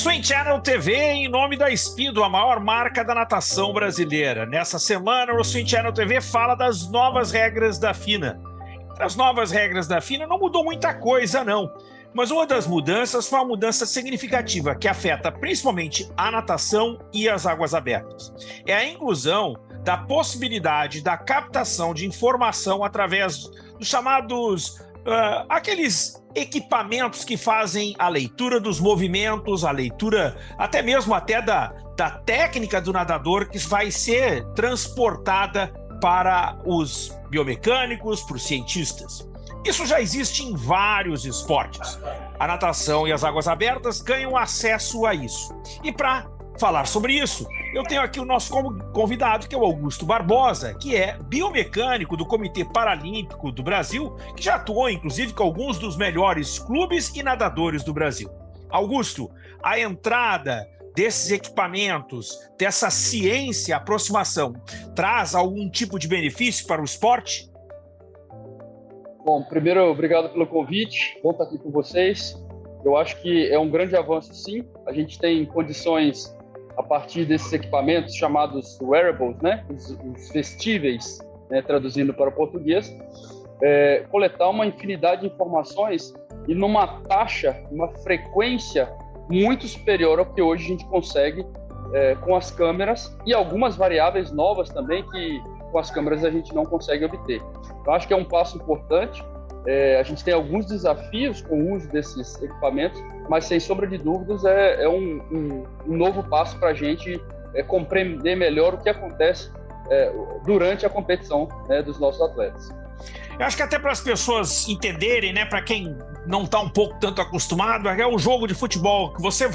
Swim Channel TV em nome da Speedo, a maior marca da natação brasileira. Nessa semana, o Swim Channel TV fala das novas regras da FINA. As novas regras da FINA não mudou muita coisa, não. Mas uma das mudanças foi uma mudança significativa, que afeta principalmente a natação e as águas abertas. É a inclusão da possibilidade da captação de informação através dos chamados aqueles equipamentos que fazem a leitura dos movimentos, a leitura até mesmo da técnica do nadador, que vai ser transportada para os biomecânicos, para os cientistas. Isso já existe em vários esportes. A natação e as águas abertas ganham acesso a isso. E para falar sobre isso, eu tenho aqui o nosso convidado, que é o Augusto Barbosa, que é biomecânico do Comitê Paralímpico do Brasil, que já atuou, inclusive, com alguns dos melhores clubes e nadadores do Brasil. Augusto, a entrada desses equipamentos, dessa ciência, aproximação, traz algum tipo de benefício para o esporte? Bom, primeiro, obrigado pelo convite, bom estar aqui com vocês. Eu acho que é um grande avanço, sim. A gente tem condições, a partir desses equipamentos chamados wearables, né? Os vestíveis, né? Traduzindo para o português, coletar uma infinidade de informações e numa taxa, uma frequência muito superior ao que hoje a gente consegue com as câmeras e algumas variáveis novas também que com as câmeras a gente não consegue obter. Eu acho que é um passo importante. A gente tem alguns desafios com o uso desses equipamentos, mas sem sombra de dúvidas é um novo passo para a gente compreender melhor o que acontece durante a competição, né, dos nossos atletas. Eu acho que até para as pessoas entenderem, né, para quem não está um pouco tanto acostumado, é um jogo de futebol que você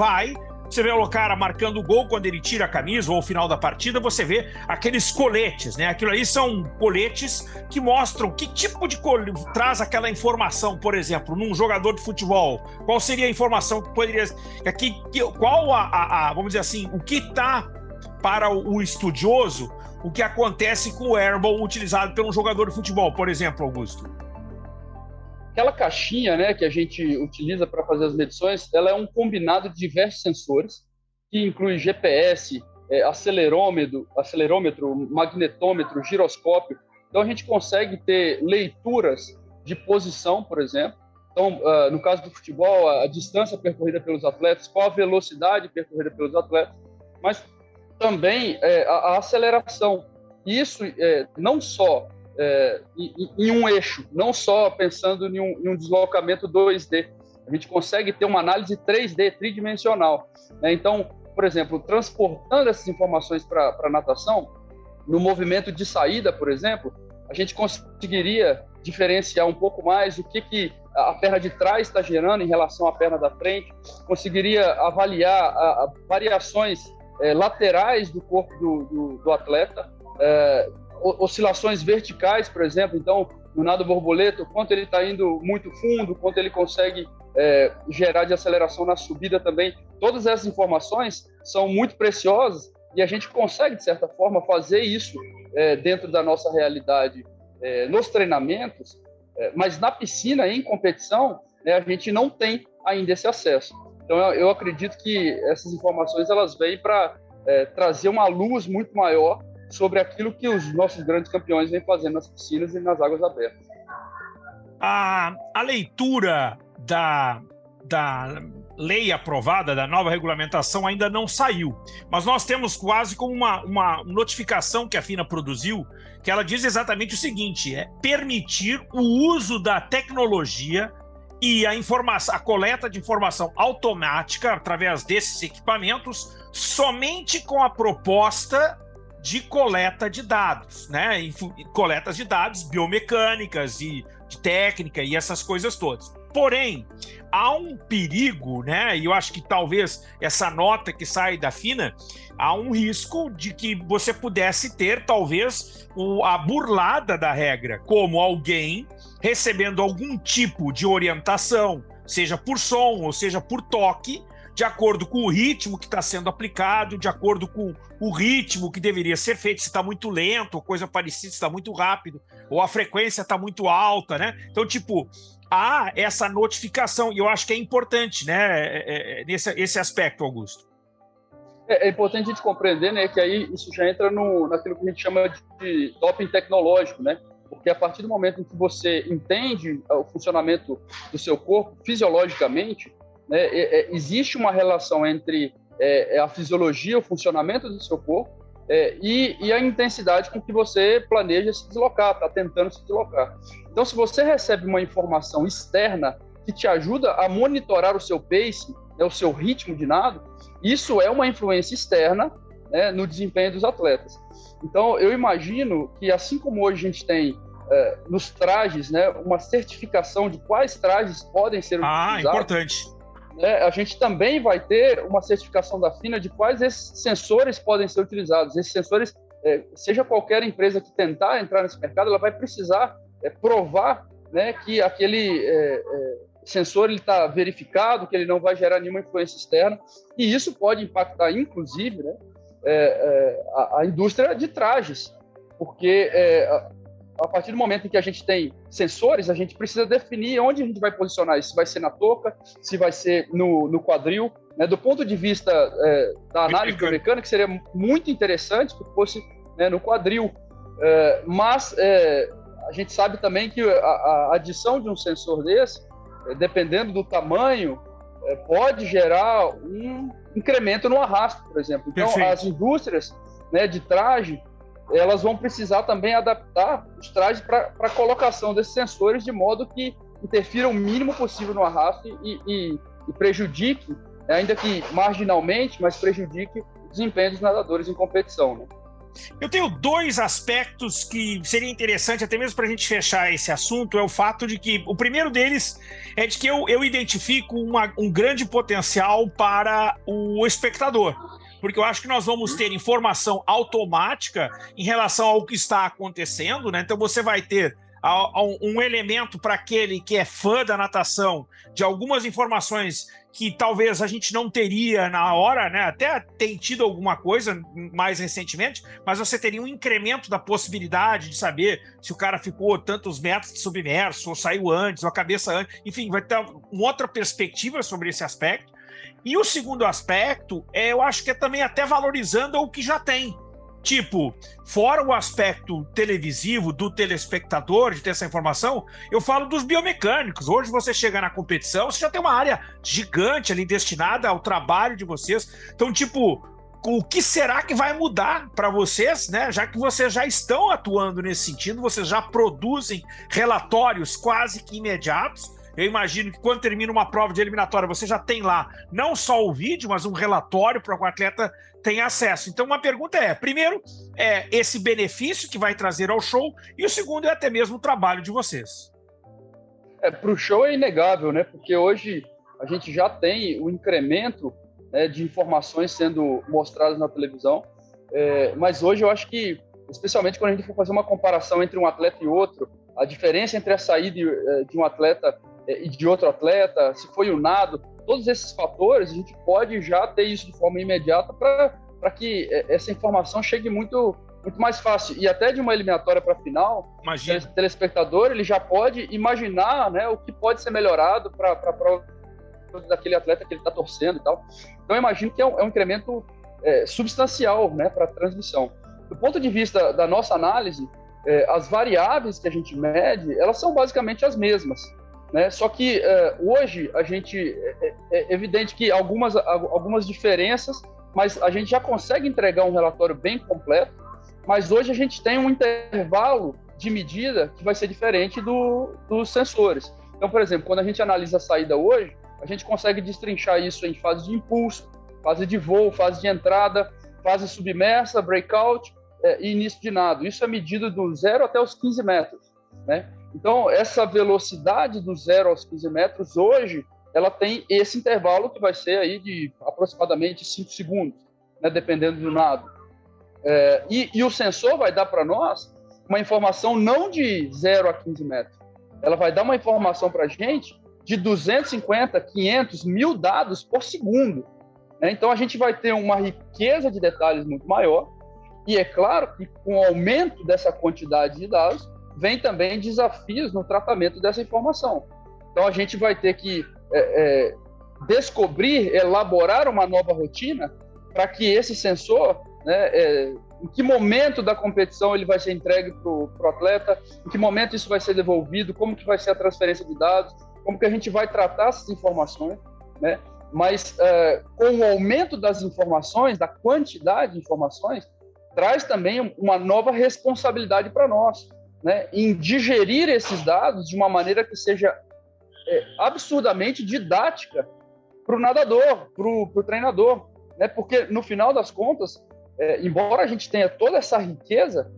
vê o cara marcando o gol quando ele tira a camisa ou ao final da partida, você vê aqueles coletes, né? Aquilo aí são coletes que mostram que tipo de traz aquela informação, por exemplo, num jogador de futebol. Qual seria a informação que poderia... vamos dizer assim, o que está para o estudioso, o que acontece com o wearable utilizado por um jogador de futebol, por exemplo, Augusto? Aquela caixinha, né, que a gente utiliza para fazer as medições, ela é um combinado de diversos sensores, que inclui GPS, acelerômetro, magnetômetro, giroscópio. Então, a gente consegue ter leituras de posição, por exemplo. Então, no caso do futebol, a distância percorrida pelos atletas, qual a velocidade percorrida pelos atletas, mas também a aceleração. Isso não só em um eixo, não só pensando em um deslocamento 2D. A gente consegue ter uma análise 3D, tridimensional, né? Então, por exemplo, transportando essas informações para a natação, no movimento de saída, por exemplo, a gente conseguiria diferenciar um pouco mais o que a perna de trás está gerando em relação à perna da frente, conseguiria avaliar variações laterais do corpo do atleta, oscilações verticais, por exemplo. Então, no nado borboleta, o quanto ele está indo muito fundo, o quanto ele consegue gerar de aceleração na subida também. Todas essas informações são muito preciosas e a gente consegue, de certa forma, fazer isso dentro da nossa realidade nos treinamentos, mas na piscina, em competição, né, a gente não tem ainda esse acesso. Então, eu acredito que essas informações elas vêm para trazer uma luz muito maior sobre aquilo que os nossos grandes campeões vêm fazendo nas piscinas e nas águas abertas. A leitura da lei aprovada, da nova regulamentação, ainda não saiu, mas nós temos quase como uma notificação que a FINA produziu, que ela diz exatamente o seguinte: permitir o uso da tecnologia e a coleta de informação automática através desses equipamentos somente com a proposta de coleta de dados, né? Coletas de dados biomecânicas e de técnica e essas coisas todas. Porém, há um perigo, né? E eu acho que talvez essa nota que sai da FINA, há um risco de que você pudesse ter, talvez, a burlada da regra, como alguém recebendo algum tipo de orientação, seja por som ou seja por toque, de acordo com o ritmo que está sendo aplicado, de acordo com o ritmo que deveria ser feito, se está muito lento, ou coisa parecida, se está muito rápido, ou a frequência está muito alta, né? Então, tipo, há essa notificação, e eu acho que é importante, né, esse aspecto, Augusto. É importante a gente compreender, né, que aí isso já entra naquilo que a gente chama de doping tecnológico, né? Porque a partir do momento em que você entende o funcionamento do seu corpo fisiologicamente, né, existe uma relação entre a fisiologia, o funcionamento do seu corpo e a intensidade com que você planeja se deslocar, está tentando se deslocar. Então, se você recebe uma informação externa que te ajuda a monitorar o seu pace, né, o seu ritmo de nado, isso é uma influência externa, né, no desempenho dos atletas. Então, eu imagino que, assim como hoje a gente tem nos trajes, né, uma certificação de quais trajes podem ser utilizados. Importante. A gente também vai ter uma certificação da FINA de quais esses sensores podem ser utilizados. Esses sensores, seja qualquer empresa que tentar entrar nesse mercado, ela vai precisar provar, né, que aquele sensor está verificado, que ele não vai gerar nenhuma influência externa, e isso pode impactar, inclusive, né, a indústria de trajes, porque a partir do momento em que a gente tem sensores, a gente precisa definir onde a gente vai posicionar isso, se vai ser na touca, se vai ser no quadril, né? Do ponto de vista da análise biomecânica, seria muito interessante que fosse, né, no quadril, mas a gente sabe também que a adição de um sensor desse, dependendo do tamanho, pode gerar um incremento no arrasto, por exemplo. Então, perfeito. As indústrias, né, de traje, elas vão precisar também adaptar os trajes para a colocação desses sensores de modo que interfira o mínimo possível no arrasto e prejudique, ainda que marginalmente, mas prejudique o desempenho dos nadadores em competição, né? Eu tenho dois aspectos que seria interessante, até mesmo para a gente fechar esse assunto, é o fato de que, o primeiro deles é de que eu identifico um grande potencial para o espectador, porque eu acho que nós vamos ter informação automática em relação ao que está acontecendo, né? Então você vai ter um elemento para aquele que é fã da natação, de algumas informações que talvez a gente não teria na hora, né? Até tem tido alguma coisa mais recentemente, mas você teria um incremento da possibilidade de saber se o cara ficou tantos metros de submerso, ou saiu antes, ou a cabeça antes, enfim, vai ter uma outra perspectiva sobre esse aspecto. E o segundo aspecto, eu acho que é também até valorizando o que já tem. Tipo, fora o aspecto televisivo do telespectador, de ter essa informação, eu falo dos biomecânicos. Hoje você chega na competição, você já tem uma área gigante ali destinada ao trabalho de vocês. Então, tipo, o que será que vai mudar para vocês, né? Já que vocês já estão atuando nesse sentido, vocês já produzem relatórios quase que imediatos. Eu imagino que quando termina uma prova de eliminatória, você já tem lá não só o vídeo, mas um relatório para que o atleta tenha acesso. Então, uma pergunta primeiro, esse benefício que vai trazer ao show, e o segundo é até mesmo o trabalho de vocês. Para o show é inegável, né? Porque hoje a gente já tem o incremento, né, de informações sendo mostradas na televisão, mas hoje eu acho que, especialmente quando a gente for fazer uma comparação entre um atleta e outro, a diferença entre a saída de um atleta e de outro atleta, se foi o nado, todos esses fatores, a gente pode já ter isso de forma imediata para que essa informação chegue muito, muito mais fácil. E até de uma eliminatória para a final, o telespectador ele já pode imaginar, né, o que pode ser melhorado para a prova daquele atleta que ele está torcendo e tal. Então, eu imagino que é um incremento substancial, né, para a transmissão. Do ponto de vista da nossa análise, as variáveis que a gente mede, elas são basicamente as mesmas, né? Só que hoje a gente é evidente que algumas diferenças, mas a gente já consegue entregar um relatório bem completo, mas hoje a gente tem um intervalo de medida que vai ser diferente dos sensores. Então, por exemplo, quando a gente analisa a saída hoje, a gente consegue destrinchar isso em fase de impulso, fase de voo, fase de entrada, fase submersa, breakout e início de nado. Isso é medido do 0 até os 15 metros, né? Então, essa velocidade do 0 aos 15 metros, hoje, ela tem esse intervalo que vai ser aí de aproximadamente 5 segundos, né, dependendo do nado. E o sensor vai dar para nós uma informação não de 0 a 15 metros. Ela vai dar uma informação para a gente de 250, 500, 1000 dados por segundo. Né? Então, a gente vai ter uma riqueza de detalhes muito maior, e é claro que com o aumento dessa quantidade de dados, vem também desafios no tratamento dessa informação. Então, a gente vai ter que descobrir, elaborar uma nova rotina para que esse sensor, né, em que momento da competição ele vai ser entregue para o atleta, em que momento isso vai ser devolvido, como que vai ser a transferência de dados, como que a gente vai tratar essas informações, né? Mas com o aumento das informações, da quantidade de informações, traz também uma nova responsabilidade para nós, né? Em digerir esses dados de uma maneira que seja absurdamente didática para o nadador, para o treinador, né? Porque no final das contas, embora a gente tenha toda essa riqueza,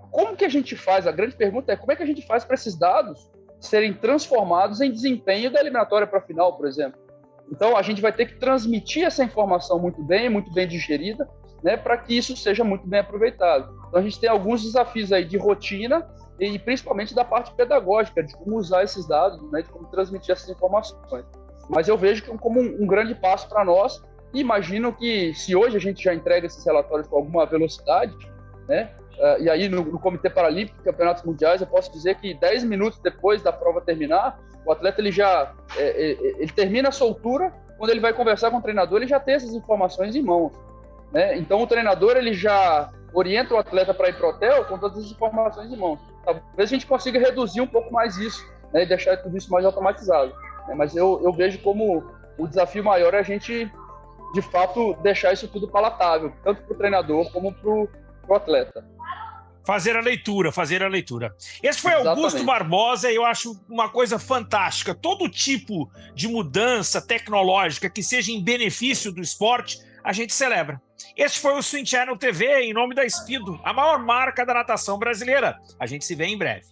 como que a gente faz? A grande pergunta é como é que a gente faz para esses dados serem transformados em desempenho da eliminatória para a final, por exemplo. Então, a gente vai ter que transmitir essa informação muito bem digerida, né, para que isso seja muito bem aproveitado. Então, a gente tem alguns desafios aí de rotina e principalmente da parte pedagógica, de como usar esses dados, né, de como transmitir essas informações. Mas eu vejo como um grande passo para nós, e imagino que se hoje a gente já entrega esses relatórios com alguma velocidade, né, e aí no Comitê Paralímpico, Campeonatos Mundiais, eu posso dizer que 10 minutos depois da prova terminar, o atleta ele termina a soltura, quando ele vai conversar com o treinador, ele já tem essas informações em mãos, né? Então o treinador ele já orienta o atleta para ir para o hotel com todas as informações em mãos. Talvez a gente consiga reduzir um pouco mais isso, né, e deixar tudo isso mais automatizado, né? Mas eu vejo como o desafio maior é a gente, de fato, deixar isso tudo palatável, tanto para o treinador como para o atleta. Fazer a leitura. Esse foi Exatamente. Augusto Barbosa, e eu acho uma coisa fantástica. Todo tipo de mudança tecnológica que seja em benefício do esporte, a gente celebra. Este foi o Swim Channel TV, em nome da Speedo, a maior marca da natação brasileira. A gente se vê em breve.